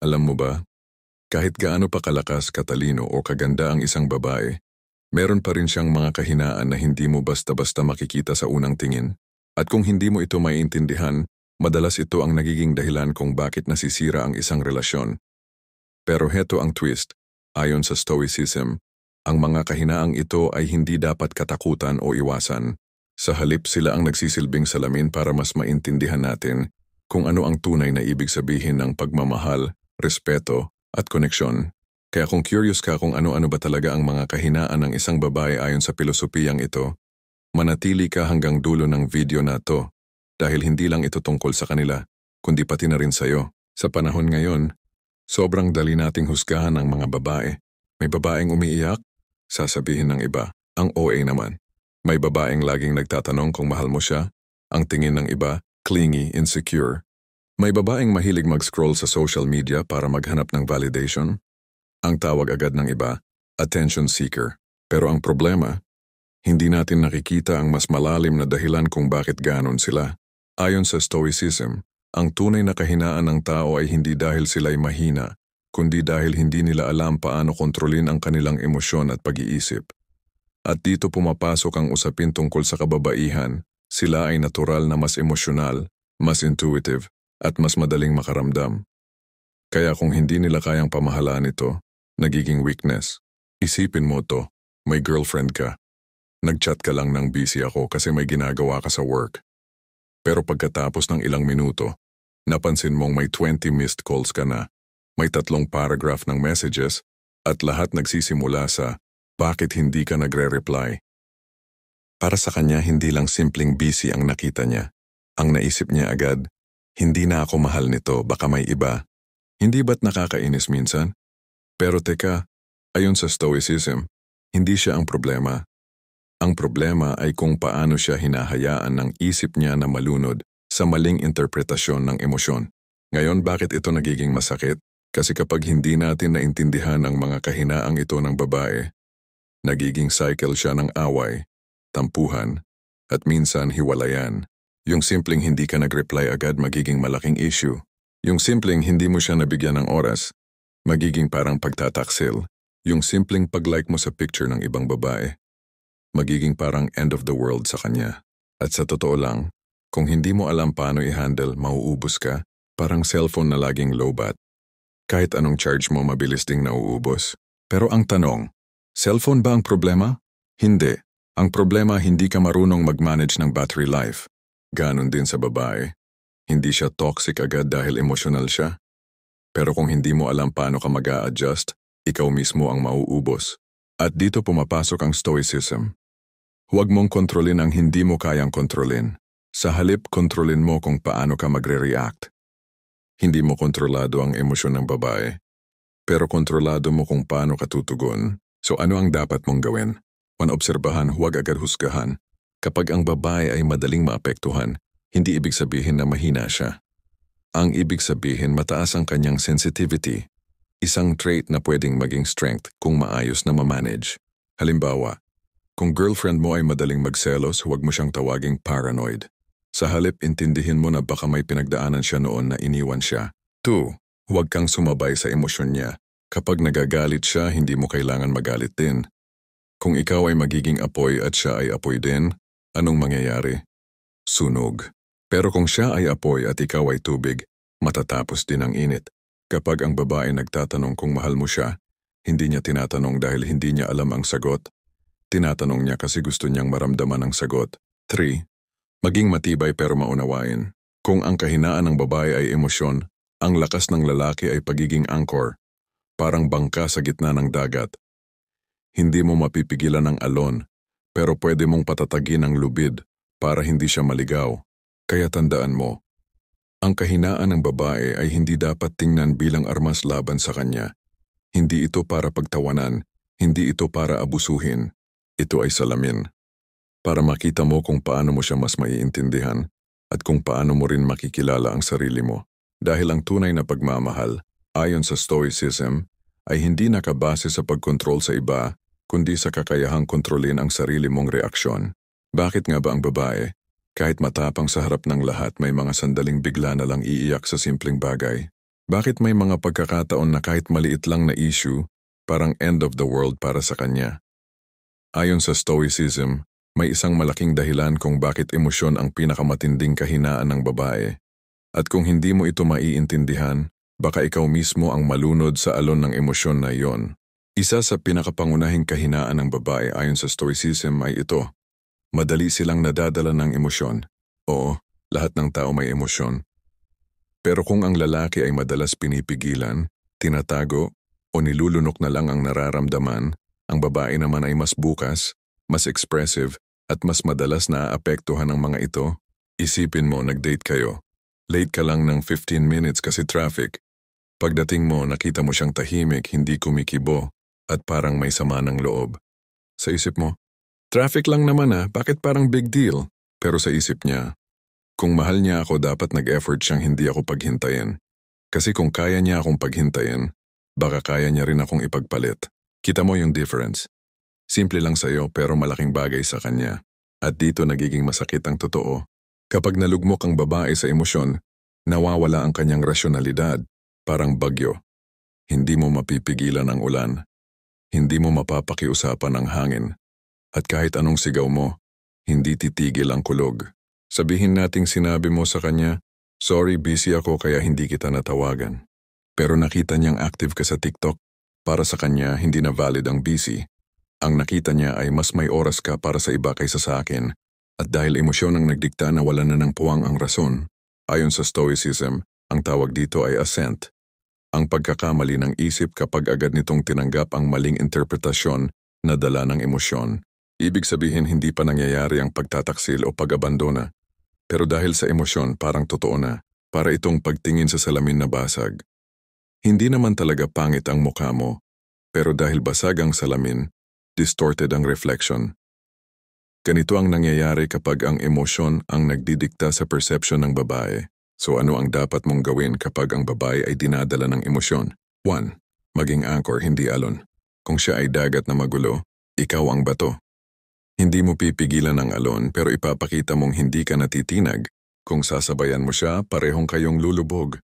Alam mo ba, kahit gaano pa kalakas, katalino o kaganda ang isang babae, meron pa rin siyang mga kahinaan na hindi mo basta-basta makikita sa unang tingin. At kung hindi mo ito maiintindihan, madalas ito ang nagiging dahilan kung bakit nasisira ang isang relasyon. Pero heto ang twist. Ayon sa Stoicism, ang mga kahinaang ito ay hindi dapat katakutan o iwasan. Sa halip, sila ang nagsisilbing salamin para mas maintindihan natin kung ano ang tunay na ibig sabihin ng pagmamahal, respeto, at koneksyon. Kaya kung curious ka kung ano-ano ba talaga ang mga kahinaan ng isang babae ayon sa pilosopiyang ito, manatili ka hanggang dulo ng video na to dahil hindi lang ito tungkol sa kanila, kundi pati na rin sa'yo. Sa panahon ngayon, sobrang dali nating husgahan ng mga babae. May babaeng umiiyak, sasabihin ng iba, ang OA naman. May babaeng laging nagtatanong kung mahal mo siya, ang tingin ng iba, clingy, insecure. May babaeng mahilig mag-scroll sa social media para maghanap ng validation. Ang tawag agad ng iba, attention seeker. Pero ang problema, hindi natin nakikita ang mas malalim na dahilan kung bakit ganon sila. Ayon sa Stoicism, ang tunay na kahinaan ng tao ay hindi dahil sila'y mahina, kundi dahil hindi nila alam paano kontrolin ang kanilang emosyon at pag-iisip. At dito pumapasok ang usapin tungkol sa kababaihan. Sila ay natural na mas emosyonal, mas intuitive, at mas madaling makaramdam. Kaya kung hindi nila kayang pamahalaan ito, nagiging weakness. Isipin mo to, may girlfriend ka. Nag-chat ka lang ng busy ako kasi may ginagawa ka sa work. Pero pagkatapos ng ilang minuto, napansin mong may 20 missed calls ka na, may 3 paragraph ng messages, at lahat nagsisimula sa bakit hindi ka nagre-reply. Para sa kanya, hindi lang simpleng busy ang nakita niya. Ang naisip niya agad, hindi na ako mahal nito, baka may iba. Hindi ba't nakakainis minsan? Pero teka, ayon sa Stoicism, hindi siya ang problema. Ang problema ay kung paano siya hinahayaan ng isip niya na malunod sa maling interpretasyon ng emosyon. Ngayon, bakit ito nagiging masakit? Kasi kapag hindi natin naintindihan ang mga kahinaang ito ng babae, nagiging cycle siya ng away, tampuhan, at minsan hiwalayan. Yung simpleng hindi ka nag-reply agad magiging malaking issue. Yung simpleng hindi mo siya nabigyan ng oras, magiging parang pagtataksil. Yung simpleng pag-like mo sa picture ng ibang babae, magiging parang end of the world sa kanya. At sa totoo lang, kung hindi mo alam paano i-handle, mauubos ka, parang cellphone na laging low-bat. Kahit anong charge mo, mabilis ding nauubos. Pero ang tanong, cellphone ba ang problema? Hindi. Ang problema, hindi ka marunong mag-manage ng battery life. Ganon din sa babae. Hindi siya toxic agad dahil emotional siya. Pero kung hindi mo alam paano ka mag-a-adjust, ikaw mismo ang mauubos. At dito pumapasok ang Stoicism. Huwag mong kontrolin ang hindi mo kayang kontrolin. Sa halip, kontrolin mo kung paano ka magre-react. Hindi mo kontrolado ang emosyon ng babae, pero kontrolado mo kung paano ka tutugon. So ano ang dapat mong gawin? Manobserbahan, huwag agad husgahan. Kapag ang babae ay madaling maapektuhan, hindi ibig sabihin na mahina siya. Ang ibig sabihin, mataas ang kanyang sensitivity. Isang trait na pwedeng maging strength kung maayos na mamanage. Halimbawa, kung girlfriend mo ay madaling magselos, huwag mo siyang tawaging paranoid. Sa halip, intindihin mo na baka may pinagdaanan siya noon na iniwan siya. 2. Huwag kang sumabay sa emosyon niya. Kapag nagagalit siya, hindi mo kailangan magalit din. Kung ikaw ay magiging apoy at siya ay apoy din, anong mangyayari? Sunog. Pero kung siya ay apoy at ikaw ay tubig, matatapos din ang init. Kapag ang babae nagtatanong kung mahal mo siya, hindi niya tinatanong dahil hindi niya alam ang sagot. Tinatanong niya kasi gusto niyang maramdaman ang sagot. 3. Maging matibay pero maunawain. Kung ang kahinaan ng babae ay emosyon, ang lakas ng lalaki ay pagiging anchor, parang bangka sa gitna ng dagat. Hindi mo mapipigilan ang alon, pero pwede mong patatagin ang lubid para hindi siya maligaw. Kaya tandaan mo, ang kahinaan ng babae ay hindi dapat tingnan bilang armas laban sa kanya. Hindi ito para pagtawanan, hindi ito para abusuhin. Ito ay salamin. Para makita mo kung paano mo siya mas maiintindihan at kung paano mo rin makikilala ang sarili mo. Dahil ang tunay na pagmamahal, ayon sa Stoicism, ay hindi nakabase sa pagkontrol sa iba, kundi sa kakayahang kontrolin ang sarili mong reaksyon. Bakit nga ba ang babae, kahit matapang sa harap ng lahat, may mga sandaling bigla na lang iiyak sa simpleng bagay? Bakit may mga pagkakataon na kahit maliit lang na issue, parang end of the world para sa kanya? Ayon sa Stoicism, may isang malaking dahilan kung bakit emosyon ang pinakamatinding kahinaan ng babae. At kung hindi mo ito maiintindihan, baka ikaw mismo ang malunod sa alon ng emosyon na iyon. Isa sa pinakapangunahing kahinaan ng babae ayon sa Stoicism ay ito. Madali silang nadadala ng emosyon. Oo, lahat ng tao may emosyon. Pero kung ang lalaki ay madalas pinipigilan, tinatago, o nilulunok na lang ang nararamdaman, ang babae naman ay mas bukas, mas expressive, at mas madalas naaapektuhan ng mga ito. Isipin mo, nag-date kayo. Late ka lang ng 15 minutes kasi traffic. Pagdating mo, nakita mo siyang tahimik, hindi kumikibo, at parang may sama ng loob. Sa isip mo, traffic lang naman bakit parang big deal? Pero sa isip niya, kung mahal niya ako dapat nag-effort siyang hindi ako paghintayin. Kasi kung kaya niya akong paghintayin, baka kaya niya rin akong ipagpalit. Kita mo yung difference. Simple lang sa'yo pero malaking bagay sa kanya. At dito nagiging masakit ang totoo. Kapag nalugmok ang babae sa emosyon, nawawala ang kanyang rasyonalidad, parang bagyo. Hindi mo mapipigilan ang ulan. Hindi mo mapapakiusapan ang hangin. At kahit anong sigaw mo, hindi titigil ang kulog. Sabihin nating sinabi mo sa kanya, sorry, busy ako kaya hindi kita natawagan. Pero nakita niyang active ka sa TikTok, para sa kanya hindi na valid ang busy. Ang nakita niya ay mas may oras ka para sa iba kaysa sa akin. At dahil emosyon ang nagdikta na wala na ng puwang ang rason, ayon sa Stoicism, ang tawag dito ay assent. Ang pagkakamali ng isip kapag agad nitong tinanggap ang maling interpretasyon na dala ng emosyon. Ibig sabihin hindi pa nangyayari ang pagtataksil o pag-abandona. Pero dahil sa emosyon parang totoo na, para itong pagtingin sa salamin na basag. Hindi naman talaga pangit ang mukha mo, pero dahil basag ang salamin, distorted ang reflection. Ganito ang nangyayari kapag ang emosyon ang nagdidikta sa perception ng babae. So ano ang dapat mong gawin kapag ang babae ay dinadala ng emosyon? 1. Maging anchor, hindi alon. Kung siya ay dagat na magulo, ikaw ang bato. Hindi mo pipigilan ang alon pero ipapakita mong hindi ka natitinag. Kung sasabayan mo siya, parehong kayong lulubog.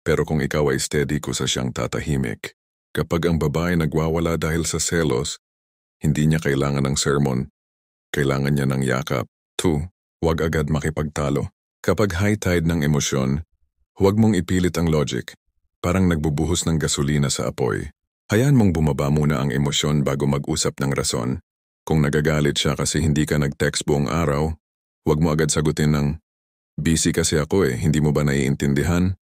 Pero kung ikaw ay steady, kusa siyang tatahimik. Kapag ang babae nagwawala dahil sa selos, hindi niya kailangan ng sermon. Kailangan niya ng yakap. 2. Huwag agad makipagtalo. Kapag high tide ng emosyon, huwag mong ipilit ang logic. Parang nagbubuhos ng gasolina sa apoy. Hayaan mong bumaba muna ang emosyon bago mag-usap ng rason. Kung nagagalit siya kasi hindi ka nag-text buong araw, huwag mo agad sagutin ng, busy kasi ako hindi mo ba naiintindihan?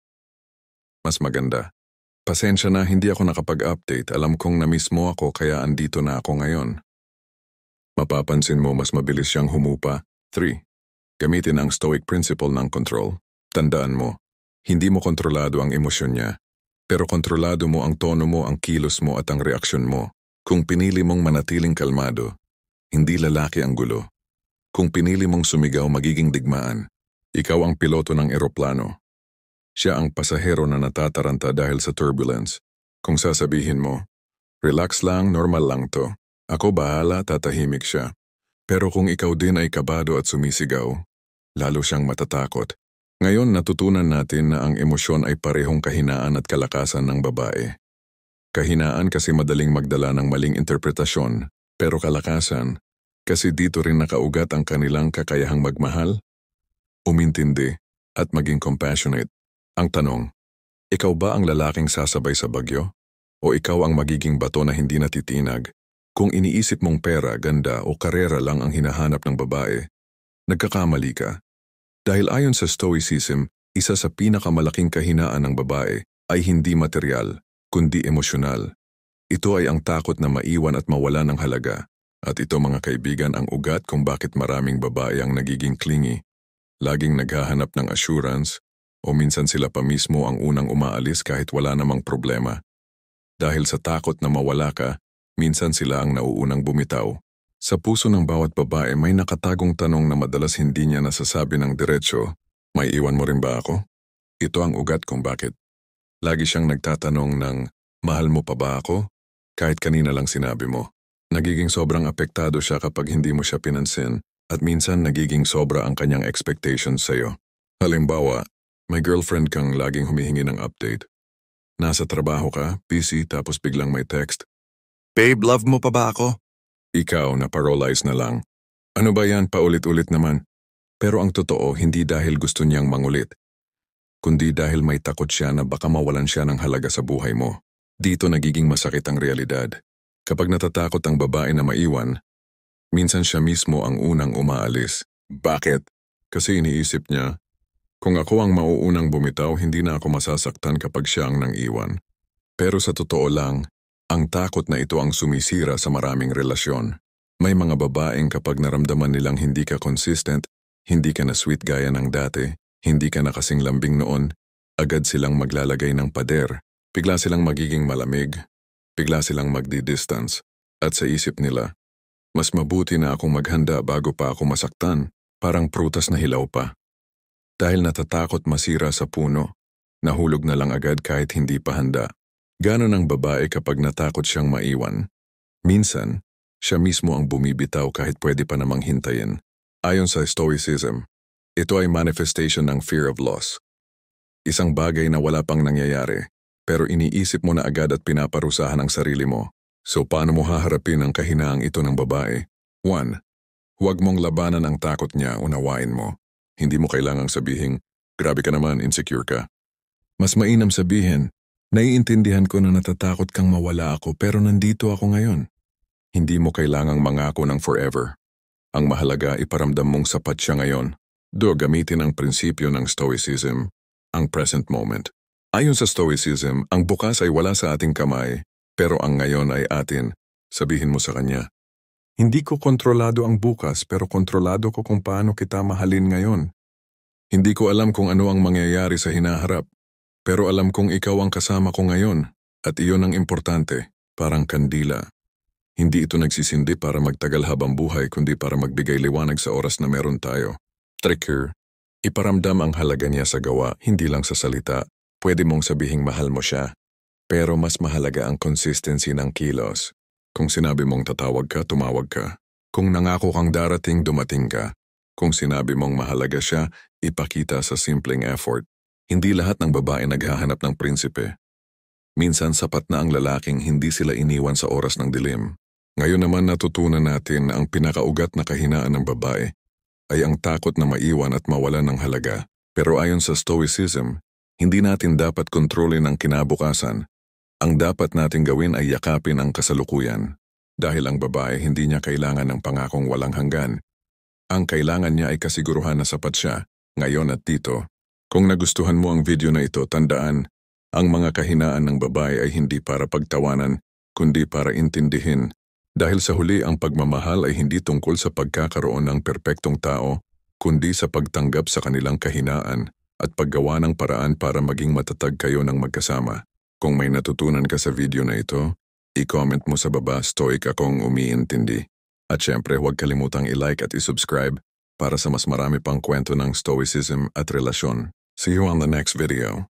Mas maganda. Pasensya na hindi ako nakapag-update, alam kong na-miss mo ako kaya andito na ako ngayon. Mapapansin mo mas mabilis siyang humupa. 3. Gamitin ang stoic principle ng control. Tandaan mo, hindi mo kontrolado ang emosyon niya, pero kontrolado mo ang tono mo, ang kilos mo at ang reaksyon mo. Kung pinili mong manatiling kalmado, hindi lalaki ang gulo. Kung pinili mong sumigaw, magiging digmaan. Ikaw ang piloto ng eroplano. Siya ang pasahero na natataranta dahil sa turbulence. Kung sasabihin mo, relax lang, normal lang to. Ako bahala, tatahimik siya. Pero kung ikaw din ay kabado at sumisigaw, lalo siyang matatakot. Ngayon natutunan natin na ang emosyon ay parehong kahinaan at kalakasan ng babae. Kahinaan kasi madaling magdala ng maling interpretasyon, pero kalakasan kasi dito rin nakaugat ang kanilang kakayahang magmahal, umintindi, at maging compassionate. Ang tanong, ikaw ba ang lalaking sasabay sa bagyo? O ikaw ang magiging bato na hindi natitinag? Kung iniisip mong pera, ganda o karera lang ang hinahanap ng babae, nagkakamali ka. Dahil ayon sa Stoicism, isa sa pinakamalaking kahinaan ng babae ay hindi material, kundi emosyonal. Ito ay ang takot na maiwan at mawala ng halaga. At ito mga kaibigan ang ugat kung bakit maraming babae ang nagiging clingy. Laging naghahanap ng assurance o minsan sila pa mismo ang unang umaalis kahit wala namang problema. Dahil sa takot na mawala ka, minsan sila ang nauunang bumitaw. Sa puso ng bawat babae may nakatagong tanong na madalas hindi niya nasasabi ng diretsyo, may iwan mo rin ba ako? Ito ang ugat kung bakit. Lagi siyang nagtatanong ng, mahal mo pa ba ako? Kahit kanina lang sinabi mo. Nagiging sobrang apektado siya kapag hindi mo siya pinansin at minsan nagiging sobra ang kanyang expectations sa'yo. Halimbawa, may girlfriend kang laging humihingi ng update. Nasa trabaho ka, busy, tapos biglang may text. Babe, love mo pa ba ako? Ikaw na paralyze na lang. Ano ba yan, paulit-ulit naman? Pero ang totoo, hindi dahil gusto niyang mangulit, kundi dahil may takot siya na baka mawalan siya ng halaga sa buhay mo. Dito nagiging masakit ang realidad. Kapag natatakot ang babae na maiwan, minsan siya mismo ang unang umaalis. Bakit? Kasi iniisip niya, kung ako ang mauunang bumitaw, hindi na ako masasaktan kapag siya ang nang-iwan. Pero sa totoo lang, ang takot na ito ang sumisira sa maraming relasyon. May mga babaeng kapag naramdaman nilang hindi ka consistent, hindi ka na sweet gaya ng dati, hindi ka na kasing lambing noon, agad silang maglalagay ng pader, bigla silang magiging malamig, bigla silang magdi-distance, at sa isip nila, mas mabuti na akong maghanda bago pa ako masaktan, parang prutas na hilaw pa. Dahil natatakot masira sa puno, nahulog na lang agad kahit hindi pa handa. Ganon ang babae kapag natakot siyang maiwan. Minsan, siya mismo ang bumibitaw kahit pwede pa namang hintayin. Ayon sa Stoicism, ito ay manifestation ng fear of loss. Isang bagay na wala pang nangyayari, pero iniisip mo na agad at pinaparusahan ang sarili mo. So paano mo haharapin ang kahinaang ito ng babae? 1. Huwag mong labanan ang takot niya, unawain mo. Hindi mo kailangang sabihin, grabe ka naman, insecure ka. Mas mainam sabihin, naiintindihan ko na natatakot kang mawala ako pero nandito ako ngayon. Hindi mo kailangang mangako ng forever. Ang mahalaga, iparamdam mong sapat siya ngayon. Gamitin ang prinsipyo ng Stoicism, ang present moment. Ayon sa Stoicism, ang bukas ay wala sa ating kamay, pero ang ngayon ay atin. Sabihin mo sa kanya, hindi ko kontrolado ang bukas pero kontrolado ko kung paano kita mahalin ngayon. Hindi ko alam kung ano ang mangyayari sa hinaharap, pero alam kong ikaw ang kasama ko ngayon at iyon ang importante, parang kandila. Hindi ito nagsisindi para magtagal habang buhay kundi para magbigay liwanag sa oras na meron tayo. Tricker, iparamdam ang halaga niya sa gawa, hindi lang sa salita. Pwede mong sabihing mahal mo siya, pero mas mahalaga ang consistency ng kilos. Kung sinabi mong tatawag ka, tumawag ka. Kung nangako kang darating, dumating ka. Kung sinabi mong mahalaga siya, ipakita sa simpleng effort. Hindi lahat ng babae naghahanap ng prinsipe. Minsan sapat na ang lalaking hindi sila iniwan sa oras ng dilim. Ngayon naman natutunan natin ang pinakaugat na kahinaan ng babae ay ang takot na maiwan at mawalan ng halaga. Pero ayon sa Stoicism, hindi natin dapat kontrolin ang kinabukasan. Ang dapat nating gawin ay yakapin ang kasalukuyan. Dahil ang babae hindi niya kailangan ng pangakong walang hanggan. Ang kailangan niya ay kasiguruhan na sapat siya, ngayon at dito. Kung nagustuhan mo ang video na ito, tandaan, ang mga kahinaan ng babae ay hindi para pagtawanan, kundi para intindihin. Dahil sa huli ang pagmamahal ay hindi tungkol sa pagkakaroon ng perpektong tao, kundi sa pagtanggap sa kanilang kahinaan at paggawa ng paraan para maging matatag kayo ng magkasama. Kung may natutunan ka sa video na ito, i-comment mo sa baba, stoic akong umiintindi. At syempre huwag kalimutang i-like at i-subscribe para sa mas marami pang kwento ng Stoicism at relasyon. See you on the next video.